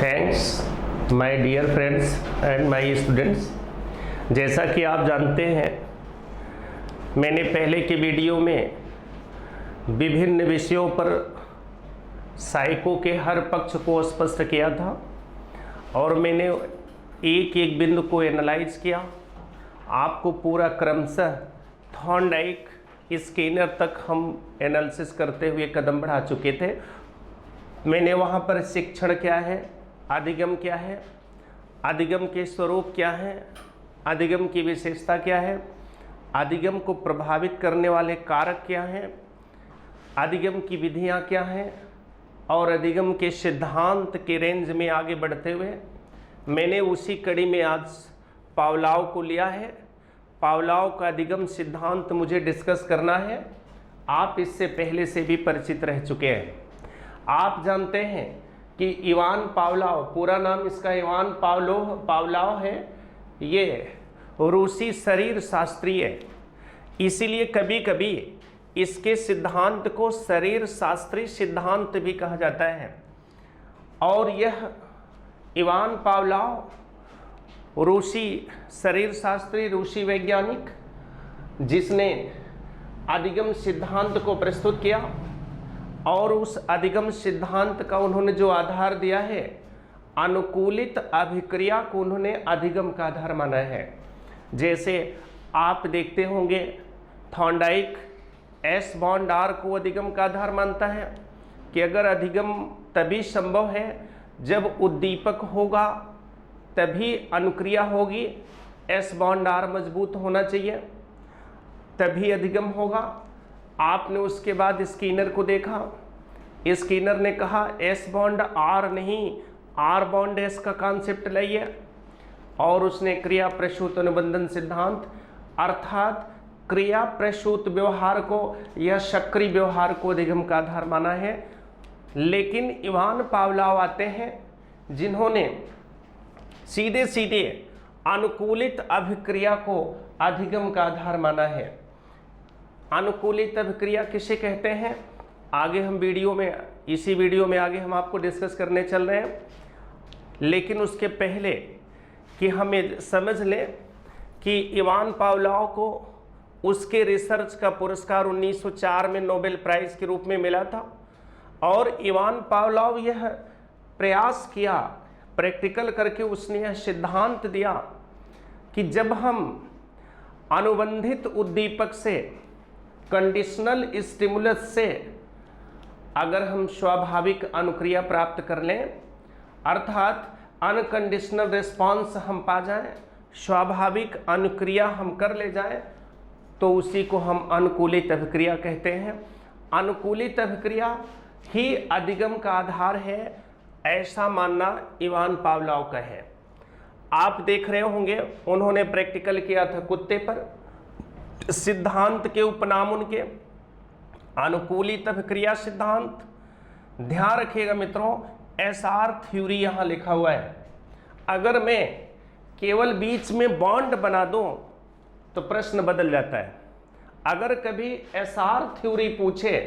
Thanks my dear friends and my students. जैसा कि आप जानते हैं, मैंने पहले की वीडियो में विभिन्न विषयों पर साइको के हर पक्ष को स्पष्ट किया था और मैंने एक एक बिंदु को एनालाइज किया। आपको पूरा क्रमशः थॉर्नडाइक स्किनर तक हम एनालिसिस करते हुए कदम बढ़ा चुके थे। मैंने वहाँ पर शिक्षण क्या है, अधिगम क्या है, अधिगम के स्वरूप क्या है, अधिगम की विशेषता क्या है, अधिगम को प्रभावित करने वाले कारक क्या हैं, अधिगम की विधियाँ क्या हैं और अधिगम के सिद्धांत के रेंज में आगे बढ़ते हुए मैंने उसी कड़ी में आज पावलोव को लिया है। पावलोव का अधिगम सिद्धांत मुझे डिस्कस करना है। आप इससे पहले से भी परिचित रह चुके हैं। आप जानते हैं कि इवान पावलोव, पूरा नाम इसका इवान पावलोव है। ये रूसी शरीर शास्त्री है, इसीलिए कभी कभी इसके सिद्धांत को शरीर शास्त्री सिद्धांत भी कहा जाता है। और यह इवान पावलोव रूसी शरीर शास्त्री, रूसी वैज्ञानिक, जिसने अधिगम सिद्धांत को प्रस्तुत किया और उस अधिगम सिद्धांत का उन्होंने जो आधार दिया है, अनुकूलित अभिक्रिया को उन्होंने अधिगम का आधार माना है। जैसे आप देखते होंगे थॉर्नडाइक एस बॉन्ड आर को अधिगम का आधार मानता है कि अगर अधिगम तभी संभव है जब उद्दीपक होगा तभी अनुक्रिया होगी, एस बॉन्ड आर मजबूत होना चाहिए तभी अधिगम होगा। आपने उसके बाद स्किनर को देखा, स्किनर ने कहा एस बॉन्ड आर नहीं, आर बॉन्ड एस का कॉन्सेप्ट लाइए, और उसने क्रिया प्रसूत अनुबंधन सिद्धांत अर्थात क्रिया प्रसूत व्यवहार को या सक्रिय व्यवहार को अधिगम का आधार माना है। लेकिन इवान पावलोव आते हैं जिन्होंने सीधे सीधे अनुकूलित अभिक्रिया को अधिगम का आधार माना है। अनुकूलित अभिक्रिया किसे कहते हैं, आगे हम इसी वीडियो में आगे हम आपको डिस्कस करने चल रहे हैं। लेकिन उसके पहले कि हमें समझ लें कि इवान पावलोव को उसके रिसर्च का पुरस्कार 1904 में नोबेल प्राइज के रूप में मिला था। और इवान पावलोव यह प्रयास किया, प्रैक्टिकल करके उसने यह सिद्धांत दिया कि जब हम अनुबंधित उद्दीपक से, कंडीशनल स्टिमुलस से अगर हम स्वाभाविक अनुक्रिया प्राप्त कर लें, अर्थात अनकंडीशनल रिस्पांस हम पा जाएं, स्वाभाविक अनुक्रिया हम कर ले जाएं, तो उसी को हम अनुकूलित अभिक्रिया कहते हैं। अनुकूलित अभिक्रिया ही अधिगम का आधार है, ऐसा मानना इवान पावलोव का है। आप देख रहे होंगे उन्होंने प्रैक्टिकल किया था कुत्ते पर। सिद्धांत के उपनाम उनके अनुकूलित अभिक्रिया सिद्धांत। ध्यान रखिएगा मित्रों, एसआर थ्योरी यहां लिखा हुआ है। अगर मैं केवल बीच में बॉन्ड बना दूं तो प्रश्न बदल जाता है। अगर कभी एसआर थ्योरी पूछे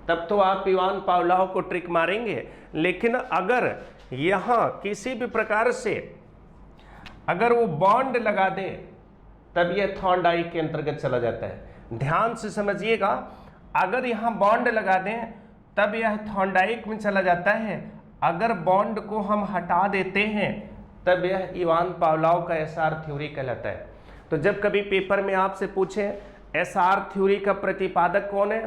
तब तो आप इवान पावलोव को ट्रिक मारेंगे। लेकिन अगर यहां किसी भी प्रकार से अगर वो बॉन्ड लगा दे तब यह थॉर्नडाइक के अंतर्गत चला जाता है। ध्यान से समझिएगा, अगर यहां बॉन्ड लगा दें तब यह थॉर्नडाइक में चला जाता है। अगर बॉन्ड को हम हटा देते हैं तब यह इवान पावलोव का एसआर थ्योरी कहलाता है। तो जब कभी पेपर में आपसे पूछे एसआर थ्योरी का प्रतिपादक कौन है,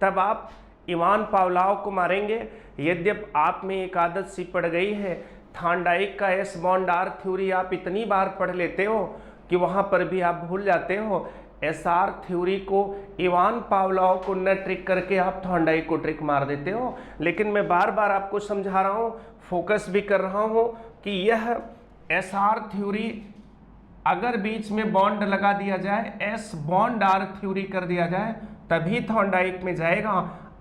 तब आप इवान पावलोव को मारेंगे। यद्यपि आप में एक आदत सी पड़ गई है, थॉर्नडाइक का एस बॉन्ड आर थ्योरी आप इतनी बार पढ़ लेते हो कि वहां पर भी आप भूल जाते हो। एसआर थ्योरी को इवान पावलोव को न ट्रिक करके आप थॉर्नडाइक को ट्रिक मार देते हो। लेकिन मैं बार बार आपको समझा रहा हूं, फोकस भी कर रहा हूं कि यह एसआर थ्योरी अगर बीच में बॉन्ड लगा दिया जाए, एस बॉन्ड आर थ्योरी कर दिया जाए, तभी थॉर्नडाइक में जाएगा,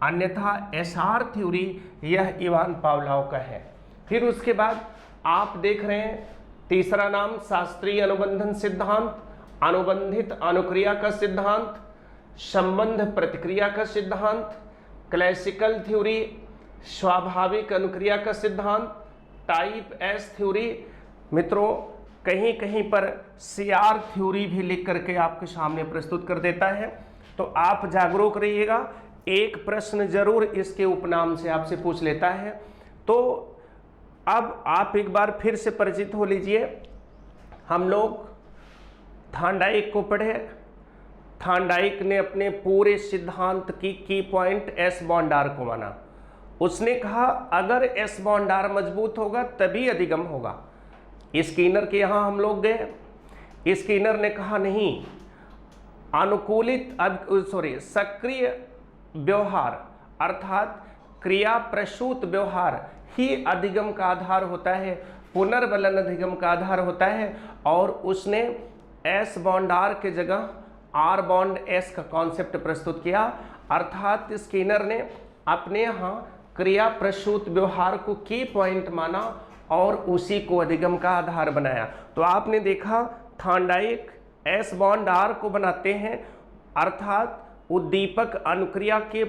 अन्यथा एसआर थ्योरी यह इवान पावलोव का है। फिर उसके बाद आप देख रहे हैं तीसरा नाम शास्त्रीय अनुबंधन सिद्धांत, अनुबंधित अनुक्रिया का सिद्धांत, संबंध प्रतिक्रिया का सिद्धांत, क्लासिकल थ्योरी, स्वाभाविक अनुक्रिया का सिद्धांत, टाइप एस थ्योरी, मित्रों कहीं कहीं पर CR थ्योरी भी लिख करके आपके सामने प्रस्तुत कर देता है। तो आप जागरूक रहिएगा, एक प्रश्न जरूर इसके उपनाम से आपसे पूछ लेता है। तो अब आप एक बार फिर से परिचित हो लीजिए। हम लोग थार्नडाइक को पढ़े। थार्नडाइक ने अपने पूरे सिद्धांत की पॉइंट एस बॉन्ड आर को माना। उसने कहा अगर एस बॉन्ड आर मजबूत होगा तभी अधिगम होगा। स्किनर के यहाँ हम लोग गए। स्किनर ने कहा नहीं, अनुकूलित सक्रिय व्यवहार अर्थात क्रिया प्रसूत व्यवहार ही अधिगम का आधार होता है, पुनर्बलन अधिगम का आधार होता है। और उसने एस बॉन्ड आर के जगह आर बॉन्ड एस का कॉन्सेप्ट प्रस्तुत किया। अर्थात स्किनर ने अपने यहाँ क्रिया प्रसूत व्यवहार को की पॉइंट माना और उसी को अधिगम का आधार बनाया। तो आपने देखा थार्नडाइक एस बॉन्ड आर को बनाते हैं, अर्थात उद्दीपक अनुक्रिया के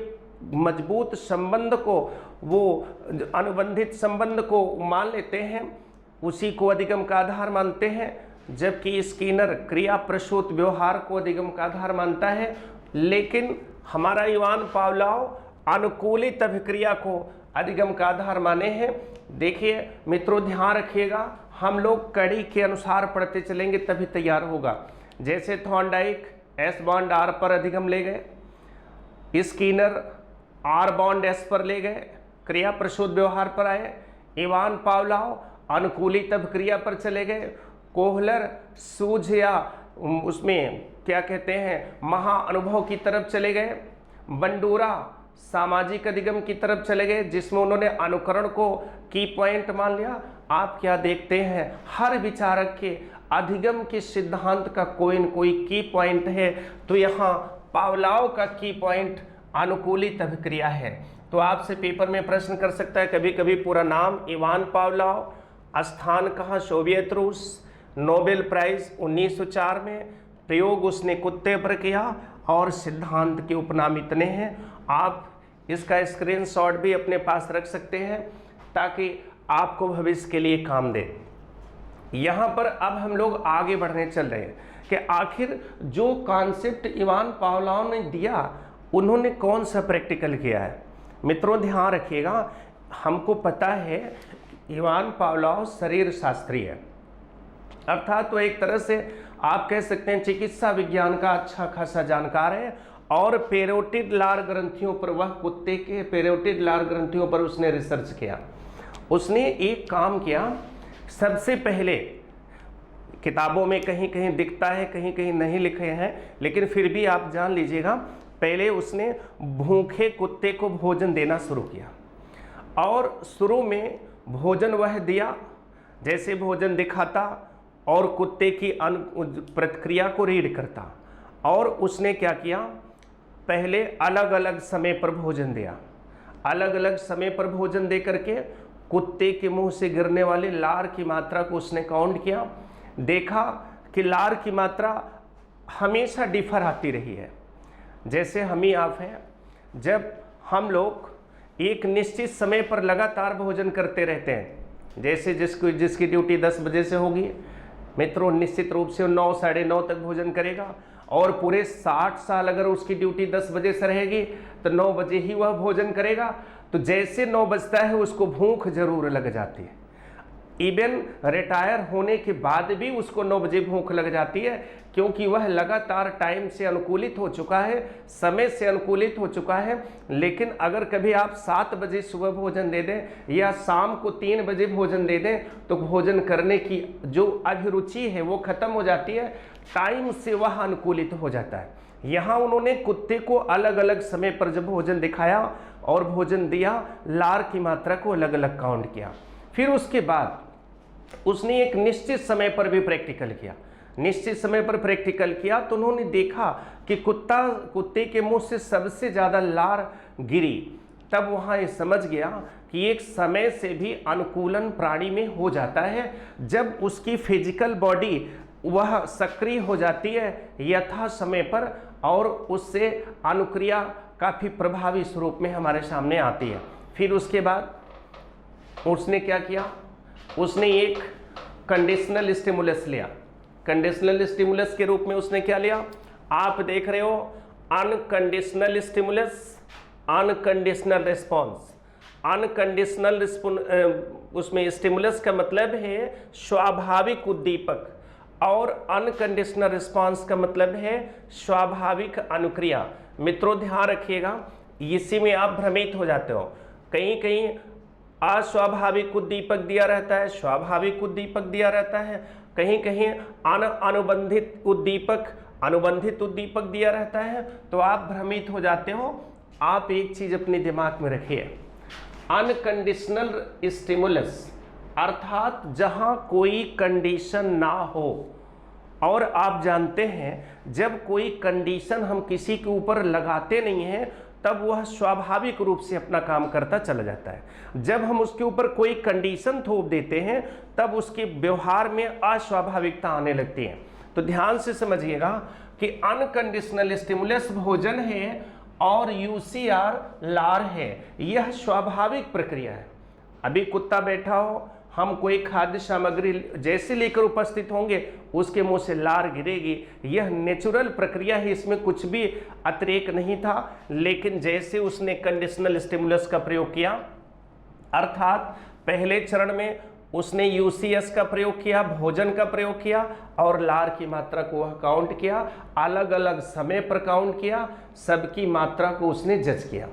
मजबूत संबंध को, वो अनुबंधित संबंध को मान लेते हैं, उसी को अधिगम का आधार मानते हैं। जबकि स्किनर क्रिया प्रसूत व्यवहार को अधिगम का आधार मानता है। लेकिन हमारा इवान पावलोव अनुकूलित अभिक्रिया को अधिगम का आधार माने हैं। देखिए मित्रों ध्यान रखिएगा, हम लोग कड़ी के अनुसार पढ़ते चलेंगे तभी तैयार होगा। जैसे थॉर्नडाइक एस बॉन्ड आर पर अधिगम ले गए, स्किनर आर बॉन्ड एस पर ले गए, क्रिया प्रसूत व्यवहार पर आए। इवान पावलोव अनुकूलित अभिक्रिया पर चले गए। कोहलर सूझ या उसमें क्या कहते हैं महाअनुभव की तरफ चले गए। बंडूरा सामाजिक अधिगम की तरफ चले गए, जिसमें उन्होंने अनुकरण को की पॉइंट मान लिया। आप क्या देखते हैं, हर विचारक के अधिगम के सिद्धांत का कोई न कोई की पॉइंट है। तो यहाँ पावलोव का की पॉइंट अनुकूलित अभिक्रिया है। तो आपसे पेपर में प्रश्न कर सकता है कभी कभी पूरा नाम इवान पावलोव, स्थान कहाँ सोवियत रूस, नोबेल प्राइज 1904 में, प्रयोग उसने कुत्ते पर किया और सिद्धांत के उपनाम इतने हैं। आप इसका स्क्रीनशॉट भी अपने पास रख सकते हैं ताकि आपको भविष्य के लिए काम दे। यहाँ पर अब हम लोग आगे बढ़ने चल रहे हैं कि आखिर जो कॉन्सेप्ट इवान पावलोव ने दिया उन्होंने कौन सा प्रैक्टिकल किया है। मित्रों ध्यान रखिएगा, हमको पता है इवान पावलोव शरीर शास्त्री है, अर्थात तो एक तरह से आप कह सकते हैं चिकित्सा विज्ञान का अच्छा खासा जानकार है। और पेरोटिड लार ग्रंथियों पर, वह कुत्ते के पेरोटिड लार ग्रंथियों पर उसने रिसर्च किया। उसने एक काम किया, सबसे पहले किताबों में कहीं कहीं दिखता है कहीं कहीं नहीं लिखे हैं, लेकिन फिर भी आप जान लीजिएगा, पहले उसने भूखे कुत्ते को भोजन देना शुरू किया। और शुरू में भोजन वह दिया, जैसे भोजन दिखाता और कुत्ते की प्रतिक्रिया को रीड करता। और उसने क्या किया, पहले अलग अलग समय पर भोजन दिया। अलग अलग समय पर भोजन दे करके कुत्ते के मुंह से गिरने वाले लार की मात्रा को उसने काउंट किया। देखा कि लार की मात्रा हमेशा डिफर आती रही है। जैसे हम ही आप हैं, जब हम लोग एक निश्चित समय पर लगातार भोजन करते रहते हैं, जैसे जिसकी ड्यूटी 10 बजे से होगी, मित्रों निश्चित रूप से 9 साढ़े 9 तक भोजन करेगा। और पूरे 60 साल अगर उसकी ड्यूटी 10 बजे से रहेगी तो 9 बजे ही वह भोजन करेगा। तो जैसे 9 बजता है उसको भूख जरूर लग जाती है। इवन रिटायर होने के बाद भी उसको 9 बजे भूख लग जाती है, क्योंकि वह लगातार टाइम से अनुकूलित हो चुका है, समय से अनुकूलित हो चुका है। लेकिन अगर कभी आप 7 बजे सुबह भोजन दे दें या शाम को 3 बजे भोजन दे दें तो भोजन करने की जो अभिरुचि है वो खत्म हो जाती है, टाइम से वह अनुकूलित हो जाता है। यहाँ उन्होंने कुत्ते को अलग अलग समय पर जब भोजन दिखाया और भोजन दिया, लार की मात्रा को अलग अलग काउंट किया। फिर उसके बाद उसने एक निश्चित समय पर भी प्रैक्टिकल किया। निश्चित समय पर प्रैक्टिकल किया तो उन्होंने देखा कि कुत्ते के मुंह से सबसे ज़्यादा लार गिरी। तब वहाँ ये समझ गया कि एक समय से भी अनुकूलन प्राणी में हो जाता है, जब उसकी फिजिकल बॉडी वह सक्रिय हो जाती है यथा समय पर, और उससे अनुक्रिया काफ़ी प्रभावी स्वरूप में हमारे सामने आती है। फिर उसके बाद उसने क्या किया, उसने एक कंडीशनल स्टिमुलस लिया। कंडीशनल स्टिमुलस के रूप में उसने क्या लिया, आप देख रहे हो, unconditional stimulus, unconditional response. Unconditional उसमें स्टिमुलस का मतलब है स्वाभाविक उद्दीपक, और अनकंडीशनल रिस्पॉन्स का मतलब है स्वाभाविक अनुक्रिया। मित्रों ध्यान रखिएगा, इसी में आप भ्रमित हो जाते हो। कहीं कहीं अस्वाभाविक उद्दीपक दिया रहता है, स्वाभाविक उद्दीपक दिया रहता है, कहीं कहीं अनुबंधित उद्दीपक दिया रहता है, तो आप भ्रमित हो जाते हो। आप एक चीज अपने दिमाग में रखिए, अनकंडीशनल स्टिमुलस अर्थात जहां कोई कंडीशन ना हो। और आप जानते हैं जब कोई कंडीशन हम किसी के ऊपर लगाते नहीं हैं तब वह स्वाभाविक रूप से अपना काम करता चला जाता है। जब हम उसके ऊपर कोई कंडीशन थोप देते हैं तब उसके व्यवहार में अस्वाभाविकता आने लगती है। तो ध्यान से समझिएगा कि अनकंडीशनल स्टिमुलस भोजन है और यूसीआर लार है, यह स्वाभाविक प्रक्रिया है। अभी कुत्ता बैठा हो, हम कोई खाद्य सामग्री जैसे लेकर उपस्थित होंगे उसके मुंह से लार गिरेगी, यह नेचुरल प्रक्रिया है, इसमें कुछ भी अतिरेक नहीं था। लेकिन जैसे उसने कंडीशनल स्टिमुलस का प्रयोग किया, अर्थात पहले चरण में उसने यूसीएस का प्रयोग किया, भोजन का प्रयोग किया और लार की मात्रा को वह काउंट किया, अलग अलग समय पर काउंट किया, सबकी मात्रा को उसने जज किया।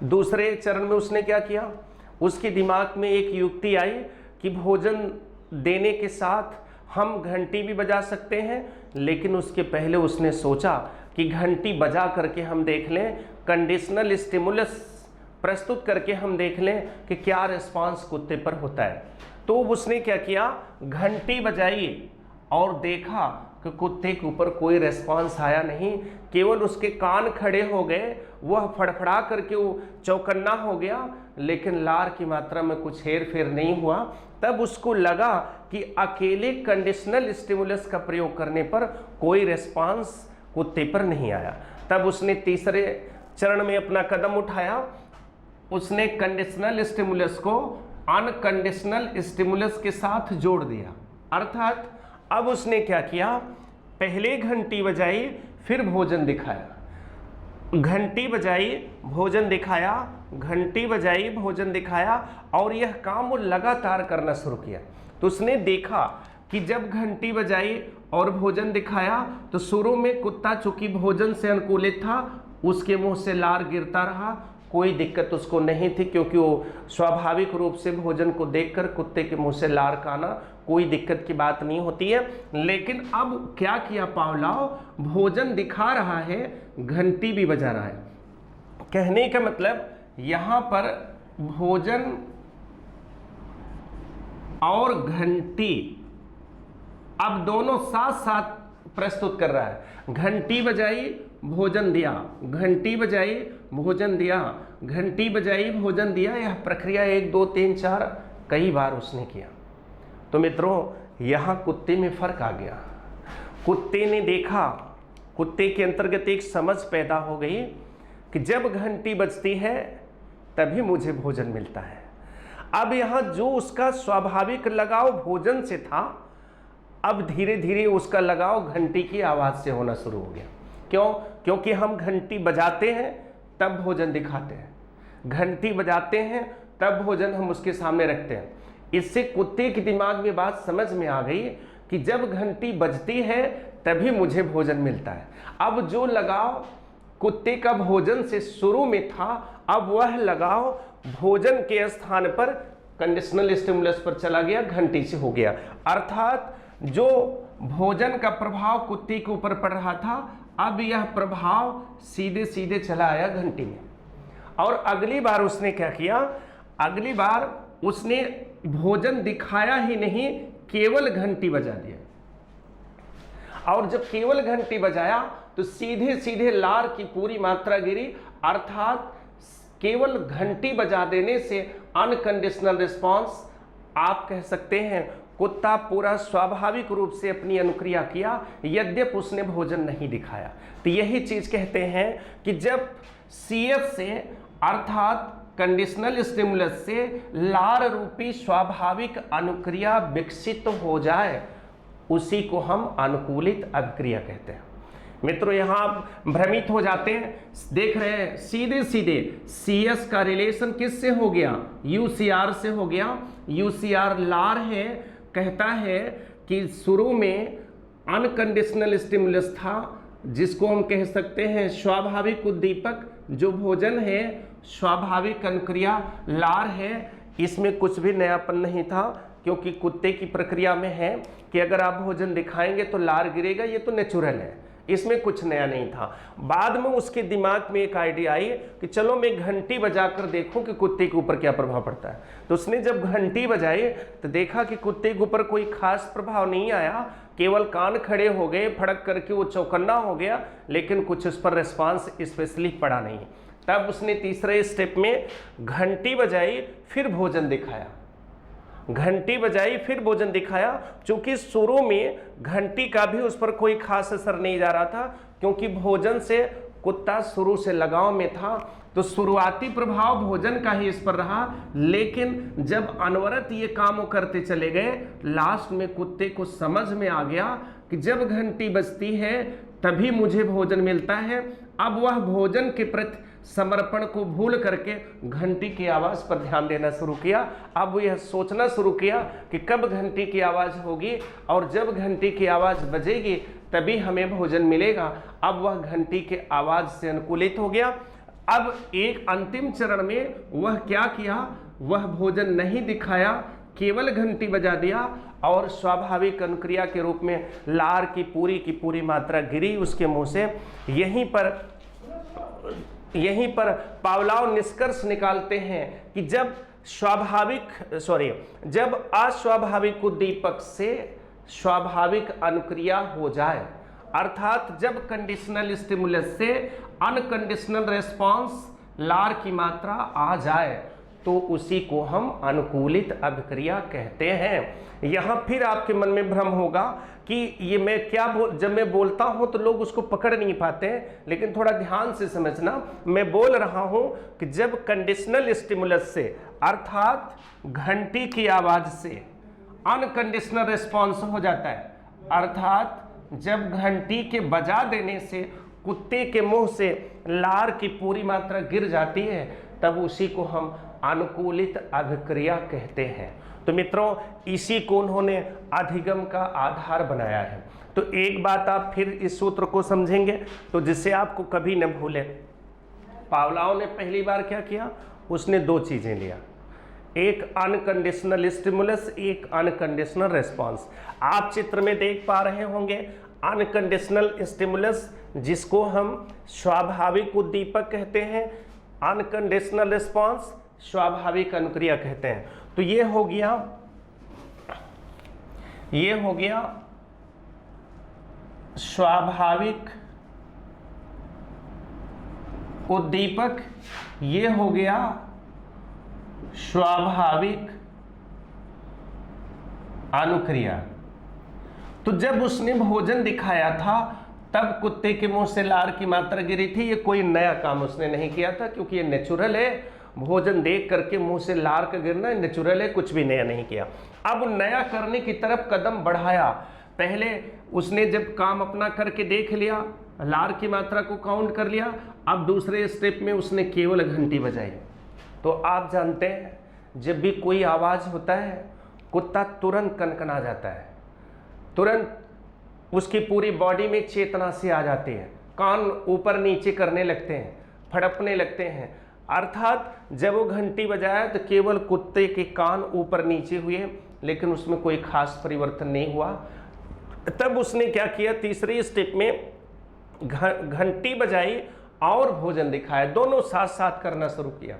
दूसरे चरण में उसने क्या किया, उसके दिमाग में एक युक्ति आई कि भोजन देने के साथ हम घंटी भी बजा सकते हैं, लेकिन उसके पहले उसने सोचा कि घंटी बजा करके हम देख लें, कंडीशनल स्टिमुलस प्रस्तुत करके हम देख लें कि क्या रिस्पांस कुत्ते पर होता है। तो उसने क्या किया, घंटी बजाई और देखा कि कुत्ते के ऊपर कोई रिस्पांस आया नहीं, केवल उसके कान खड़े हो गए, वह फड़फड़ा करके वो चौकन्ना हो गया, लेकिन लार की मात्रा में कुछ हेर फेर नहीं हुआ। तब उसको लगा कि अकेले कंडीशनल स्टिमुलस का प्रयोग करने पर कोई रिस्पांस कुत्ते पर नहीं आया। तब उसने तीसरे चरण में अपना कदम उठाया, उसने कंडीशनल स्टिमुलस को अनकंडीशनल स्टिमुलस के साथ जोड़ दिया। अर्थात अब उसने क्या किया, पहले घंटी बजाई फिर भोजन दिखाया, घंटी बजाई भोजन दिखाया, घंटी बजाई भोजन दिखाया, और यह काम वो लगातार करना शुरू किया। तो उसने देखा कि जब घंटी बजाई और भोजन दिखाया तो शुरू में कुत्ता चूंकि भोजन से अनुकूलित था, उसके मुंह से लार गिरता रहा, कोई दिक्कत उसको नहीं थी, क्योंकि वो स्वाभाविक रूप से भोजन को देखकर कुत्ते के मुंह से लार का आना कोई दिक्कत की बात नहीं होती है। लेकिन अब क्या किया पावलोव, भोजन दिखा रहा है, घंटी भी बजा रहा है। कहने का मतलब यहां पर भोजन और घंटी अब दोनों साथ साथ प्रस्तुत कर रहा है। घंटी बजाई भोजन दिया, घंटी बजाई भोजन दिया, घंटी बजाई भोजन दिया, यह प्रक्रिया 1 2 3 4 कई बार उसने किया। तो मित्रों यहां कुत्ते में फर्क आ गया। कुत्ते ने देखा, कुत्ते के अंतर्गत एक समझ पैदा हो गई कि जब घंटी बजती है तभी मुझे भोजन मिलता है। अब यहां जो उसका स्वाभाविक लगाव भोजन से था, अब धीरे धीरे उसका लगाव घंटी की आवाज से होना शुरू हो गया। क्यों? क्योंकि हम घंटी बजाते हैं तब भोजन दिखाते हैं, घंटी बजाते हैं तब भोजन हम उसके सामने रखते हैं। इससे कुत्ते के दिमाग में बात समझ में आ गई कि जब घंटी बजती है तभी मुझे भोजन मिलता है। अब जो लगाव कुत्ते का भोजन से शुरू में था, अब वह लगाव भोजन के स्थान पर कंडीशनल स्टिमुलस पर चला गया, घंटी से हो गया। अर्थात जो भोजन का प्रभाव कुत्ते के ऊपर पड़ रहा था, अब यह प्रभाव सीधे सीधे चला आया घंटी में। और अगली बार उसने क्या किया, अगली बार उसने भोजन दिखाया ही नहीं, केवल घंटी बजा दिया। और जब केवल घंटी बजाया तो सीधे सीधे लार की पूरी मात्रा गिरी। अर्थात केवल घंटी बजा देने से अनकंडीशनल रिस्पांस, आप कह सकते हैं कुत्ता पूरा स्वाभाविक रूप से अपनी अनुक्रिया किया, यद्यपि उसने भोजन नहीं दिखाया। तो यही चीज कहते हैं कि जब CF से अर्थात कंडीशनल स्टिमुलस से लार रूपी स्वाभाविक अनुक्रिया विकसित हो जाए, उसी को हम अनुकूलित अभिक्रिया कहते हैं। मित्रों, यहां आप भ्रमित हो जाते हैं, देख रहे हैं सीधे सीधे CS का रिलेशन किससे हो गया, UCR से हो गया। UCR लार है, कहता है कि शुरू में अनकंडीशनल स्टिमुलस था, जिसको हम कह सकते हैं स्वाभाविक उद्दीपक, जो भोजन है स्वाभाविक अनुक्रिया लार है। इसमें कुछ भी नयापन नहीं था, क्योंकि कुत्ते की प्रक्रिया में है कि अगर आप भोजन दिखाएंगे तो लार गिरेगा, ये तो नेचुरल है, इसमें कुछ नया नहीं था। बाद में उसके दिमाग में एक आइडिया आई कि चलो मैं घंटी बजाकर देखूं कि कुत्ते के ऊपर क्या प्रभाव पड़ता है। तो उसने जब घंटी बजाई तो देखा कि कुत्ते के ऊपर कोई खास प्रभाव नहीं आया, केवल कान खड़े हो गए, फड़क करके वो चौकन्ना हो गया, लेकिन कुछ उस पर रिस्पांस स्पेशली पड़ा नहीं। तब उसने तीसरे स्टेप में घंटी बजाई, फिर भोजन दिखाया, घंटी बजाई फिर भोजन दिखाया। चूंकि शुरू में घंटी का भी उस पर कोई खास असर नहीं जा रहा था, क्योंकि भोजन से कुत्ता शुरू से लगाव में था, तो शुरुआती प्रभाव भोजन का ही इस पर रहा। लेकिन जब अनवरत ये काम करते चले गए, लास्ट में कुत्ते को समझ में आ गया कि जब घंटी बजती है तभी मुझे भोजन मिलता है। अब वह भोजन के प्रति समर्पण को भूल करके घंटी की आवाज पर ध्यान देना शुरू किया। अब वो यह सोचना शुरू किया कि कब घंटी की आवाज होगी, और जब घंटी की आवाज बजेगी तभी हमें भोजन मिलेगा। अब वह घंटी के आवाज से अनुकूलित हो गया। अब एक अंतिम चरण में वह क्या किया, वह भोजन नहीं दिखाया, केवल घंटी बजा दिया, और स्वाभाविक अनुक्रिया के रूप में लार की पूरी मात्रा गिरी उसके मुंह से। यहीं पर पावलोव निष्कर्ष निकालते हैं कि जब अस्वाभाविक उद्दीपक से स्वाभाविक अनुक्रिया हो जाए, अर्थात जब कंडीशनल स्टिमुलस से अनकंडीशनल रेस्पॉन्स लार की मात्रा आ जाए, तो उसी को हम अनुकूलित अभिक्रिया कहते हैं। यहाँ फिर आपके मन में भ्रम होगा कि ये मैं जब मैं बोलता हूँ तो लोग उसको पकड़ नहीं पाते हैं, लेकिन थोड़ा ध्यान से समझना। मैं बोल रहा हूँ कि जब कंडीशनल स्टिमुलस से अर्थात घंटी की आवाज से अनकंडीशनल रिस्पॉन्स हो जाता है, अर्थात जब घंटी के बजा देने से कुत्ते के मुंह से लार की पूरी मात्रा गिर जाती है, तब उसी को हम अनुकूलित अभिक्रिया कहते हैं। तो मित्रों, इसी को उन्होंने अधिगम का आधार बनाया है। तो एक बात आप फिर इस सूत्र को समझेंगे तो जिससे आपको कभी न भूले। पावलोव ने पहली बार क्या किया, उसने दो चीजें लिया, एक अनकंडीशनल स्टिमुलस, एक अनकंडीशनल रेस्पॉन्स। आप चित्र में देख पा रहे होंगे अनकंडीशनल स्टिमुलस, जिसको हम स्वाभाविक उद्दीपक कहते हैं, अनकंडीशनल रिस्पॉन्स स्वाभाविक अनुक्रिया कहते हैं। तो ये हो गया स्वाभाविक उद्दीपक, ये हो गया स्वाभाविक अनुक्रिया। तो जब उसने भोजन दिखाया था तब कुत्ते के मुंह से लार की मात्रा गिरी थी। ये कोई नया काम उसने नहीं किया था, क्योंकि ये नेचुरल है। भोजन देख करके मुंह से लार का गिरना नेचुरल है, कुछ भी नया नहीं किया। अब नया करने की तरफ कदम बढ़ाया। पहले उसने जब काम अपना करके देख लिया, लार की मात्रा को काउंट कर लिया, अब दूसरे स्टेप में उसने केवल घंटी बजाई। तो आप जानते हैं, जब भी कोई आवाज होता है कुत्ता तुरंत कनकना जाता है, तुरंत उसकी पूरी बॉडी में चेतना से आ जाती है, कान ऊपर नीचे करने लगते हैं, फड़कने लगते हैं। अर्थात जब वो घंटी बजाया तो केवल कुत्ते के कान ऊपर नीचे हुए, लेकिन उसमें कोई खास परिवर्तन नहीं हुआ। तब उसने क्या किया, तीसरे स्टेप में घंटी बजाई और भोजन दिखाया, दोनों साथ साथ करना शुरू किया।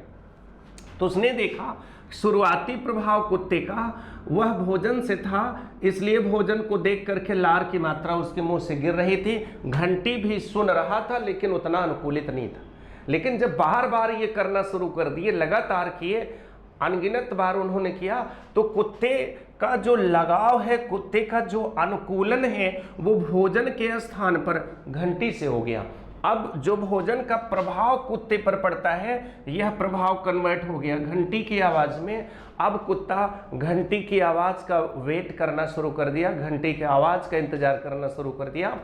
तो उसने देखा शुरुआती प्रभाव कुत्ते का वह भोजन से था, इसलिए भोजन को देख करके लार की मात्रा उसके मुंह से गिर रही थी। घंटी भी सुन रहा था, लेकिन उतना अनुकूलित नहीं था। लेकिन जब बार बार ये करना शुरू कर दिए, लगातार किए, अनगिनत बार उन्होंने किया, तो कुत्ते का जो लगाव है, कुत्ते का जो अनुकूलन है, वो भोजन के स्थान पर घंटी से हो गया। अब जो भोजन का प्रभाव कुत्ते पर पड़ता है, यह प्रभाव कन्वर्ट हो गया घंटी की आवाज़ में। अब कुत्ता घंटी की आवाज़ का वेट करना शुरू कर दिया, घंटी की आवाज़ का इंतजार करना शुरू कर दिया,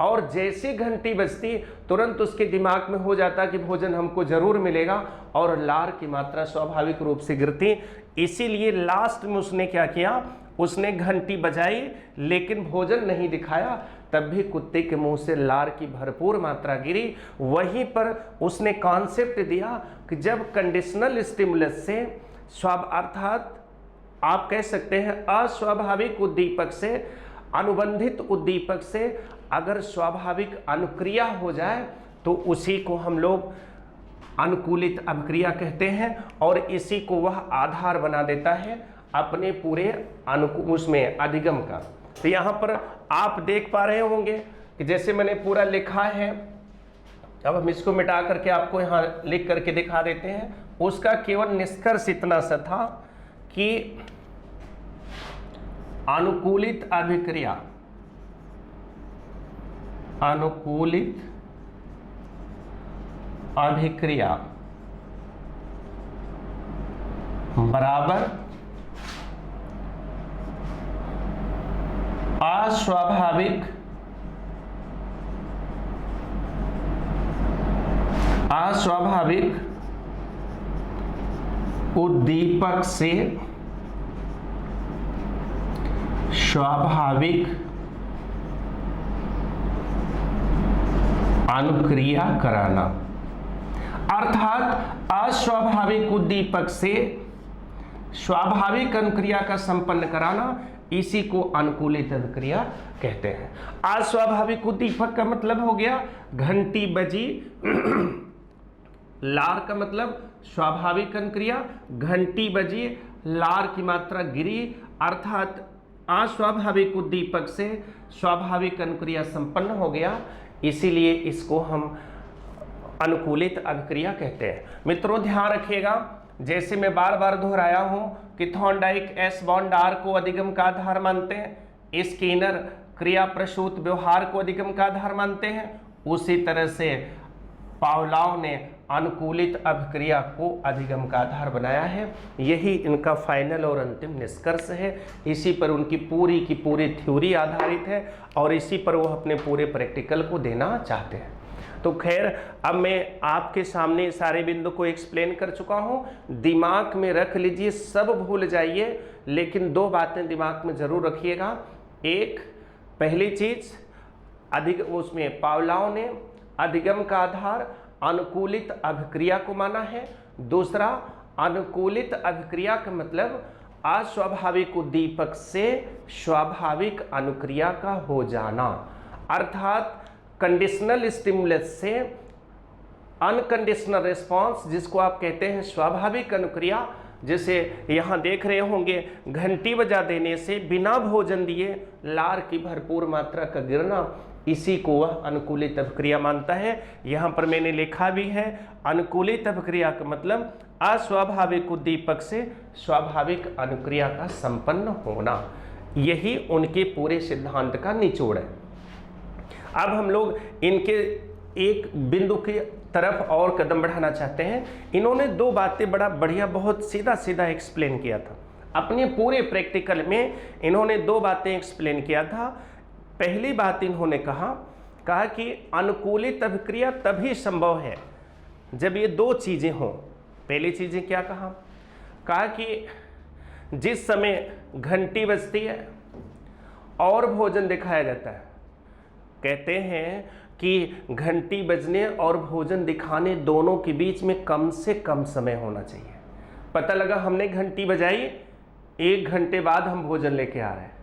और जैसे घंटी बजती तुरंत उसके दिमाग में हो जाता कि भोजन हमको जरूर मिलेगा, और लार की मात्रा स्वाभाविक रूप से गिरती। इसीलिए लास्ट में उसने क्या किया, उसने घंटी बजाई लेकिन भोजन नहीं दिखाया, तब भी कुत्ते के मुंह से लार की भरपूर मात्रा गिरी। वहीं पर उसने कॉन्सेप्ट दिया कि जब कंडीशनल स्टिमुलस से अर्थात आप कह सकते हैं अस्वाभाविक उद्दीपक से, अनुबंधित उद्दीपक से अगर स्वाभाविक अनुक्रिया हो जाए तो उसी को हम लोग अनुकूलित अभिक्रिया कहते हैं, और इसी को वह आधार बना देता है अपने पूरे उसमें अधिगम का। तो यहाँ पर आप देख पा रहे होंगे कि जैसे मैंने पूरा लिखा है, अब हम इसको मिटा करके आपको यहाँ लिख करके दिखा देते हैं। उसका केवल निष्कर्ष इतना सा था कि अनुकूलित अभिक्रिया, अनुकूलित अभिक्रिया बराबर अस्वाभाविक उद्दीपक से स्वाभाविक अनुक्रिया कराना। अर्थात अस्वाभाविक उद्दीपक से स्वाभाविक अनुक्रिया का संपन्न कराना, इसी को अनुकूलित अभिक्रिया कहते हैं। अस्वाभाविक उद्दीपक का मतलब हो गया घंटी बजी, लार का मतलब स्वाभाविक अनुक्रिया, घंटी बजी, लार की मात्रा गिरी, अर्थात अस्वाभाविक उद्दीपक से स्वाभाविक अनुक्रिया संपन्न हो गया, इसीलिए इसको हम अनुकूलित अभिक्रिया कहते हैं। मित्रों ध्यान रखिएगा, जैसे मैं बार बार दोहराया हूं कि थॉर्नडाइक एस बॉन्ड आर को अधिगम का आधार मानते हैं, स्किनर क्रिया प्रसूत व्यवहार को अधिगम का आधार मानते हैं, उसी तरह से पावलोव ने अनुकूलित अभिक्रिया को अधिगम का आधार बनाया है। यही इनका फाइनल और अंतिम निष्कर्ष है। इसी पर उनकी पूरी की पूरी थ्योरी आधारित है और इसी पर वो अपने पूरे प्रैक्टिकल को देना चाहते हैं। तो खैर, अब मैं आपके सामने सारे बिंदु को एक्सप्लेन कर चुका हूँ। दिमाग में रख लीजिए, सब भूल जाइए, लेकिन दो बातें दिमाग में जरूर रखिएगा। एक, पहली चीज उसमें पावलोव ने अधिगम का आधार अनुकूलित अभिक्रिया को माना है। दूसरा, अनुकूलित अभिक्रिया का मतलब अस्वाभाविक उद्दीपक से स्वाभाविक अनुक्रिया का हो जाना, अर्थात कंडीशनल स्टिमुलस से अनकंडीशनल रिस्पांस, जिसको आप कहते हैं स्वाभाविक अनुक्रिया। जैसे यहाँ देख रहे होंगे, घंटी बजा देने से बिना भोजन दिए लार की भरपूर मात्रा का गिरना, इसी को वह अनुकूलित अभिक्रिया मानता है। यहाँ पर मैंने लिखा भी है, अनुकूलित अभिक्रिया का मतलब अस्वाभाविक उद्दीपक से स्वाभाविक अनुक्रिया का संपन्न होना। यही उनके पूरे सिद्धांत का निचोड़ है। अब हम लोग इनके एक बिंदु की तरफ और कदम बढ़ाना चाहते हैं। इन्होंने दो बातें बड़ा बढ़िया, बहुत सीधा सीधा एक्सप्लेन किया था अपने पूरे प्रैक्टिकल में। इन्होंने दो बातें एक्सप्लेन किया था। पहली बात इन्होंने कहा कि अनुकूलित अभिक्रिया तभी संभव है जब ये दो चीजें हों। पहली चीजें क्या कहा कि जिस समय घंटी बजती है और भोजन दिखाया जाता है, कहते हैं कि घंटी बजने और भोजन दिखाने दोनों के बीच में कम से कम समय होना चाहिए। पता लगा हमने घंटी बजाई, 1 घंटे बाद हम भोजन लेके आ रहे हैं,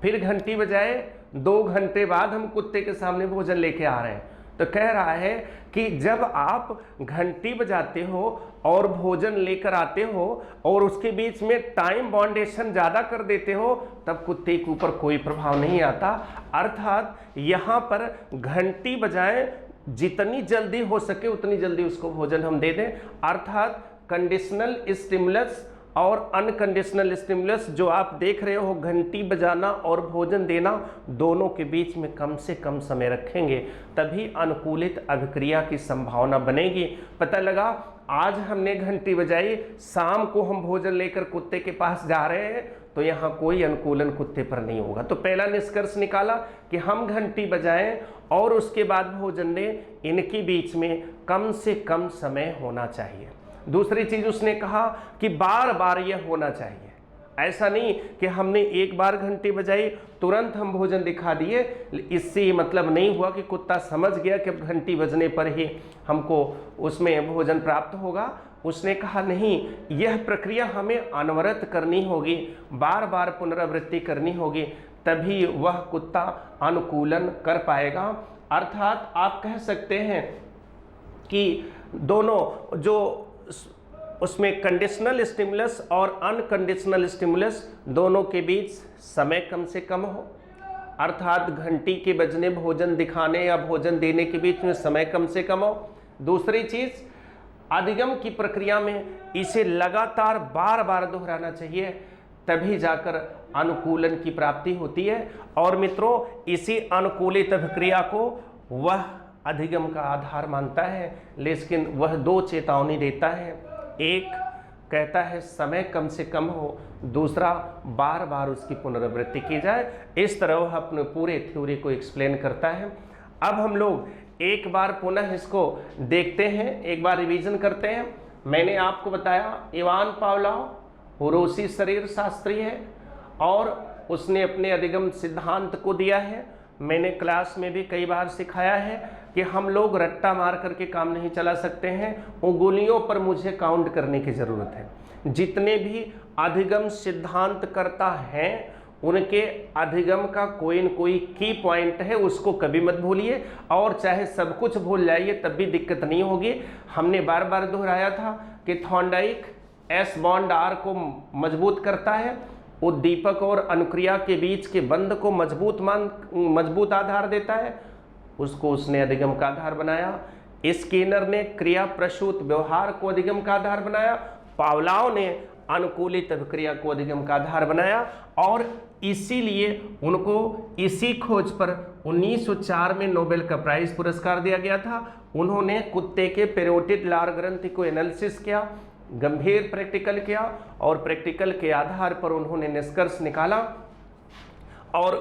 फिर घंटी बजाए 2 घंटे बाद हम कुत्ते के सामने भोजन लेके आ रहे हैं। तो कह रहा है कि जब आप घंटी बजाते हो और भोजन लेकर आते हो और उसके बीच में टाइम बाउंडेशन ज़्यादा कर देते हो, तब कुत्ते के ऊपर कोई प्रभाव नहीं आता। अर्थात यहाँ पर घंटी बजाएं, जितनी जल्दी हो सके उतनी जल्दी उसको भोजन हम दे दें। अर्थात कंडीशनल स्टिमुलस और अनकंडीशनल स्टिमुलस जो आप देख रहे हो, घंटी बजाना और भोजन देना, दोनों के बीच में कम से कम समय रखेंगे, तभी अनुकूलित अभिक्रिया की संभावना बनेगी। पता लगा आज हमने घंटी बजाई, शाम को हम भोजन लेकर कुत्ते के पास जा रहे हैं तो यहाँ कोई अनुकूलन कुत्ते पर नहीं होगा। तो पहला निष्कर्ष निकाला कि हम घंटी बजाएं और उसके बाद भोजन दें, इनके बीच में कम से कम समय होना चाहिए। दूसरी चीज उसने कहा कि बार बार यह होना चाहिए, ऐसा नहीं कि हमने एक बार घंटी बजाई तुरंत हम भोजन दिखा दिए, इससे मतलब नहीं हुआ कि कुत्ता समझ गया कि अब घंटी बजने पर ही हमको उसमें भोजन प्राप्त होगा। उसने कहा नहीं, यह प्रक्रिया हमें अनवरत करनी होगी, बार बार पुनरावृत्ति करनी होगी, तभी वह कुत्ता अनुकूलन कर पाएगा। अर्थात आप कह सकते हैं कि दोनों जो उसमें कंडीशनल स्टिमुलस और अनकंडीशनल स्टिमुलस दोनों के बीच समय कम से कम हो, अर्थात घंटी के बजने, भोजन दिखाने या भोजन देने के बीच में समय कम से कम हो। दूसरी चीज, अधिगम की प्रक्रिया में इसे लगातार बार बार दोहराना चाहिए, तभी जाकर अनुकूलन की प्राप्ति होती है। और मित्रों, इसी अनुकूलित अभिक्रिया को वह अधिगम का आधार मानता है, लेकिन वह दो चेतावनी देता है। एक कहता है समय कम से कम हो, दूसरा बार बार उसकी पुनरावृत्ति की जाए। इस तरह वह अपने पूरे थ्योरी को एक्सप्लेन करता है। अब हम लोग एक बार पुनः इसको देखते हैं, एक बार रिवीजन करते हैं। मैंने आपको बताया इवान पावलोव रूसी शरीर शास्त्री है और उसने अपने अधिगम सिद्धांत को दिया है। मैंने क्लास में भी कई बार सिखाया है कि हम लोग रट्टा मार करके काम नहीं चला सकते हैं, उंगलियों पर मुझे काउंट करने की ज़रूरत है। जितने भी अधिगम सिद्धांत करता हैं उनके अधिगम का कोई न कोई की पॉइंट है, उसको कभी मत भूलिए, और चाहे सब कुछ भूल जाइए तब भी दिक्कत नहीं होगी। हमने बार बार दोहराया था कि थॉर्नडाइक एस बॉन्ड आर को मजबूत करता है, उद्दीपक और अनुक्रिया के बीच के बंध को मजबूत आधार देता है, उसको उसने अधिगम का आधार बनाया। स्किनर ने क्रिया प्रसूत व्यवहार को अधिगम का आधार बनाया, पावलोव ने अनुकूलित अभिक्रिया को अधिगम का आधार बनाया, और इसीलिए उनको इसी खोज पर 1904 में नोबेल का प्राइज पुरस्कार दिया गया था। उन्होंने कुत्ते के पेरोटिड लार ग्रंथि को एनालिसिस किया, गंभीर प्रैक्टिकल किया, और प्रैक्टिकल के आधार पर उन्होंने निष्कर्ष निकाला, और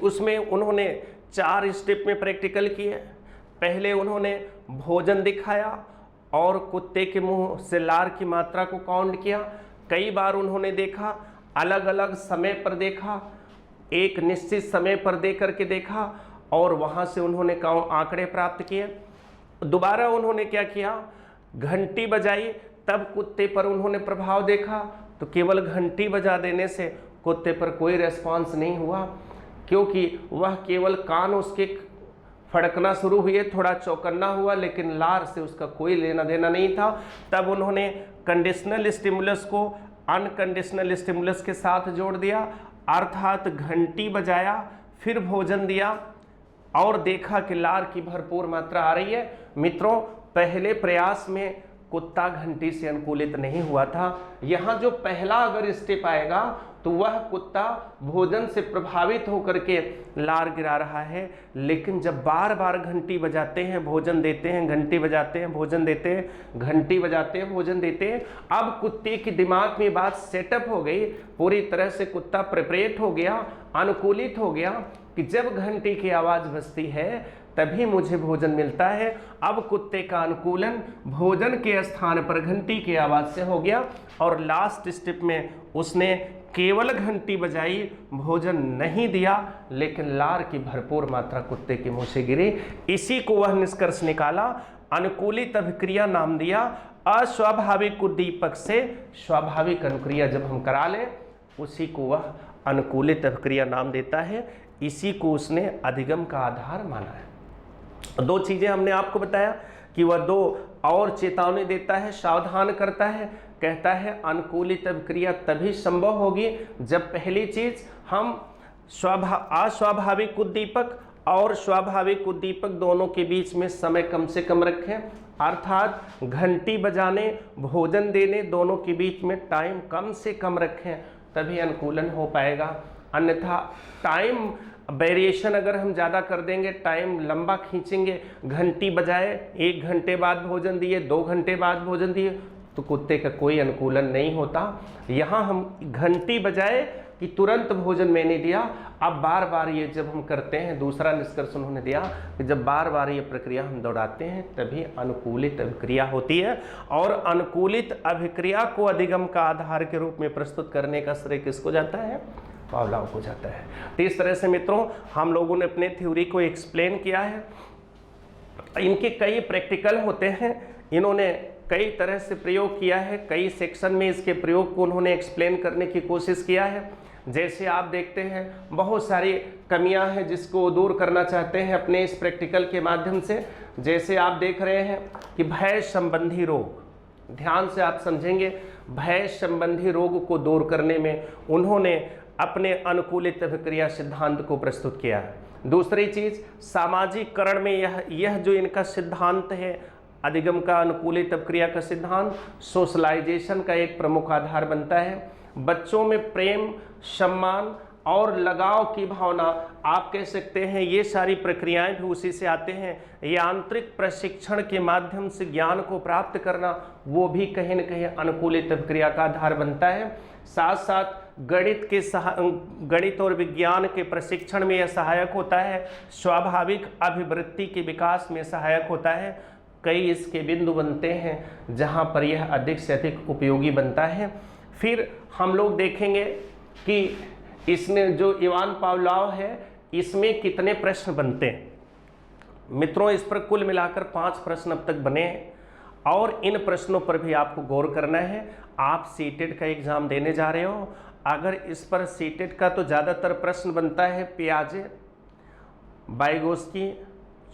उसमें उन्होंने 4 स्टेप में प्रैक्टिकल किए। पहले उन्होंने भोजन दिखाया और कुत्ते के मुंह से लार की मात्रा को काउंट किया। कई बार उन्होंने देखा, अलग अलग समय पर देखा, एक निश्चित समय पर दे करके देखा, और वहाँ से उन्होंने आंकड़े प्राप्त किए। दोबारा उन्होंने क्या किया, घंटी बजाई, तब कुत्ते पर उन्होंने प्रभाव देखा, तो केवल घंटी बजा देने से कुत्ते पर कोई रेस्पॉन्स नहीं हुआ, क्योंकि वह केवल कान उसके फड़कना शुरू हुए, थोड़ा चौकन्ना हुआ, लेकिन लार से उसका कोई लेना देना नहीं था। तब उन्होंने कंडीशनल स्टिमुलस को अनकंडीशनल स्टिमुलस के साथ जोड़ दिया, अर्थात घंटी बजाया, फिर भोजन दिया और देखा कि लार की भरपूर मात्रा आ रही है। मित्रों, पहले प्रयास में कुत्ता घंटी से अनुकूलित नहीं हुआ था। यहाँ जो पहला अगर स्टेप आएगा तो वह कुत्ता भोजन से प्रभावित होकर के लार गिरा रहा है, लेकिन जब बार बार घंटी बजाते हैं, भोजन देते हैं, घंटी बजाते हैं, भोजन देते हैं, घंटी बजाते हैं, भोजन देते हैं, अब कुत्ते के दिमाग में बात सेटअप हो गई, पूरी तरह से कुत्ता प्रिपरेट हो गया, अनुकूलित हो गया कि जब घंटी की आवाज़ बजती है तभी मुझे भोजन मिलता है। अब कुत्ते का अनुकूलन भोजन के स्थान पर घंटी की आवाज़ से हो गया, और लास्ट स्टेप में उसने केवल घंटी बजाई, भोजन नहीं दिया, लेकिन लार की भरपूर मात्रा कुत्ते के मुंह से गिरी। इसी को वह निष्कर्ष निकाला, अनुकूलित अभिक्रिया नाम दिया। अस्वाभाविक उद्दीपक से स्वाभाविक अनुक्रिया जब हम करा लें, उसी को वह अनुकूलित अभिक्रिया नाम देता है। इसी को उसने अधिगम का आधार माना है। 2 चीज़ें हमने आपको बताया कि वह 2 और चेतावनी देता है, सावधान करता है, कहता है अनुकूलित अभिक्रिया तभी संभव होगी जब पहली चीज हम अस्वाभाविक उद्दीपक और स्वाभाविक उद्दीपक दोनों के बीच में समय कम से कम रखें, अर्थात घंटी बजाने, भोजन देने दोनों के बीच में टाइम कम से कम रखें, तभी अनुकूलन हो पाएगा। अन्यथा टाइम वेरिएशन अगर हम ज़्यादा कर देंगे, टाइम लंबा खींचेंगे, घंटी बजाए 1 घंटे बाद भोजन दिए, 2 घंटे बाद भोजन दिए, तो कुत्ते का कोई अनुकूलन नहीं होता। यहाँ हम घंटी बजाए कि तुरंत भोजन मैंने दिया, अब बार बार ये जब हम करते हैं, दूसरा निष्कर्ष उन्होंने दिया कि जब बार बार ये प्रक्रिया हम दोहराते हैं तभी अनुकूलित अभिक्रिया होती है, और अनुकूलित अभिक्रिया को अधिगम का आधार के रूप में प्रस्तुत करने का श्रेय किसको जाता है? पावलोव को जाता है। तो इस तरह से मित्रों हम लोगों ने अपने थ्योरी को एक्सप्लेन किया है। इनके कई प्रैक्टिकल होते हैं, इन्होंने कई तरह से प्रयोग किया है, कई सेक्शन में इसके प्रयोग को उन्होंने एक्सप्लेन करने की कोशिश किया है। जैसे आप देखते हैं बहुत सारी कमियां हैं जिसको दूर करना चाहते हैं अपने इस प्रैक्टिकल के माध्यम से। जैसे आप देख रहे हैं कि भय संबंधी रोग, ध्यान से आप समझेंगे, भय संबंधी रोग को दूर करने में उन्होंने अपने अनुकूलित अभिक्रिया सिद्धांत को प्रस्तुत किया है। दूसरी चीज, सामाजिकरण में यह जो इनका सिद्धांत है, अधिगम का अनुकूलित अभिक्रिया का सिद्धांत, सोशलाइजेशन का एक प्रमुख आधार बनता है। बच्चों में प्रेम, सम्मान और लगाव की भावना, आप कह सकते हैं ये सारी प्रक्रियाएं भी उसी से आते हैं। ये आंतरिक प्रशिक्षण के माध्यम से ज्ञान को प्राप्त करना, वो भी कहीं न कहीं अनुकूलित अभिक्रिया का आधार बनता है। साथ साथ गणित और विज्ञान के प्रशिक्षण में यह सहायक होता है, स्वाभाविक अभिवृत्ति के विकास में सहायक होता है। कई इसके बिंदु बनते हैं जहाँ पर यह अधिक से अधिक उपयोगी बनता है। फिर हम लोग देखेंगे कि इसमें जो इवान पावलोव है, इसमें कितने प्रश्न बनते हैं। मित्रों इस पर कुल मिलाकर 5 प्रश्न अब तक बने हैं, और इन प्रश्नों पर भी आपको गौर करना है। आप सीटेट का एग्ज़ाम देने जा रहे हो, अगर इस पर सीटेट का तो ज़्यादातर प्रश्न बनता है पियाजे, वाइगोत्स्की,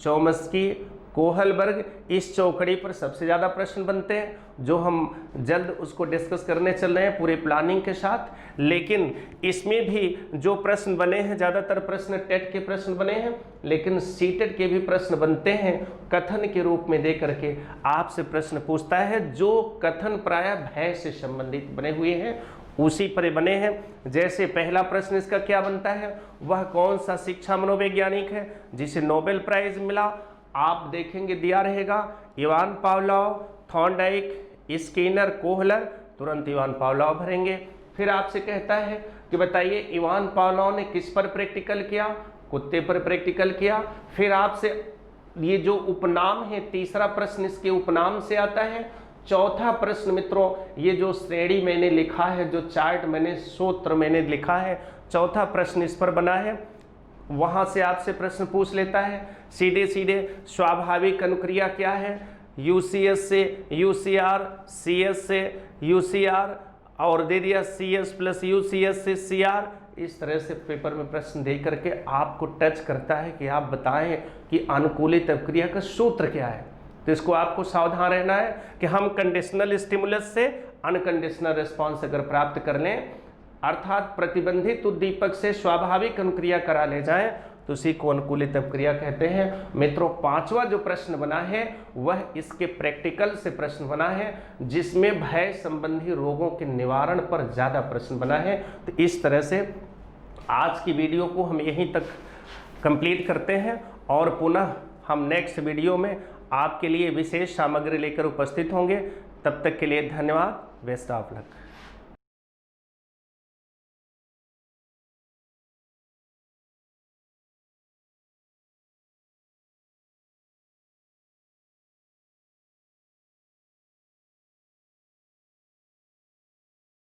चोम्स्की, कोहलबर्ग, इस चौकड़ी पर सबसे ज़्यादा प्रश्न बनते हैं, जो हम जल्द उसको डिस्कस करने चल रहे हैं पूरे प्लानिंग के साथ। लेकिन इसमें भी जो प्रश्न बने हैं, ज़्यादातर प्रश्न टेट के प्रश्न बने हैं, लेकिन सीटेट के भी प्रश्न बनते हैं, कथन के रूप में दे करके आपसे प्रश्न पूछता है। जो कथन प्रायः भय से संबंधित बने हुए हैं उसी पर बने हैं। जैसे पहला प्रश्न इसका क्या बनता है, वह कौन सा शिक्षा मनोवैज्ञानिक है जिसे नोबेल प्राइज मिला? आप देखेंगे दिया रहेगा Ivan Pavlov, Thorndike, Skinner, Kohler, तुरंत इवान पावलोव भरेंगे। फिर आपसे कहता है कि बताइए इवान पावलोव ने किस पर प्रैक्टिकल किया? कुत्ते पर प्रैक्टिकल किया। फिर आपसे ये जो उपनाम है, तीसरा प्रश्न इसके उपनाम से आता है। चौथा प्रश्न मित्रों, ये जो श्रेणी मैंने लिखा है, जो चार्ट मैंने, सूत्र मैंने लिखा है, चौथा प्रश्न इस पर बना है। वहाँ से आपसे प्रश्न पूछ लेता है सीधे सीधे, स्वाभाविक अनुक्रिया क्या है? यूसीएस से यूसीआर, सीएस से यूसीआर, और दे दिया सीएस प्लस यूसीएस से सीआर। इस तरह से पेपर में प्रश्न दे करके आपको टच करता है कि आप बताएं कि अनुकूलित अभिक्रिया का सूत्र क्या है। तो इसको आपको सावधान रहना है कि हम कंडीशनल स्टिमुलस से अनकंडीशनल रिस्पॉन्स अगर प्राप्त कर लें, अर्थात प्रतिबंधित उद्दीपक से स्वाभाविक अनुक्रिया करा ले जाएं, तो उसी को अनुकूलित अभिक्रिया कहते हैं। मित्रों 5वां जो प्रश्न बना है वह इसके प्रैक्टिकल से प्रश्न बना है, जिसमें भय संबंधी रोगों के निवारण पर ज़्यादा प्रश्न बना है। तो इस तरह से आज की वीडियो को हम यहीं तक कंप्लीट करते हैं, और पुनः हम नेक्स्ट वीडियो में आपके लिए विशेष सामग्री लेकर उपस्थित होंगे। तब तक के लिए धन्यवाद। Best of luck.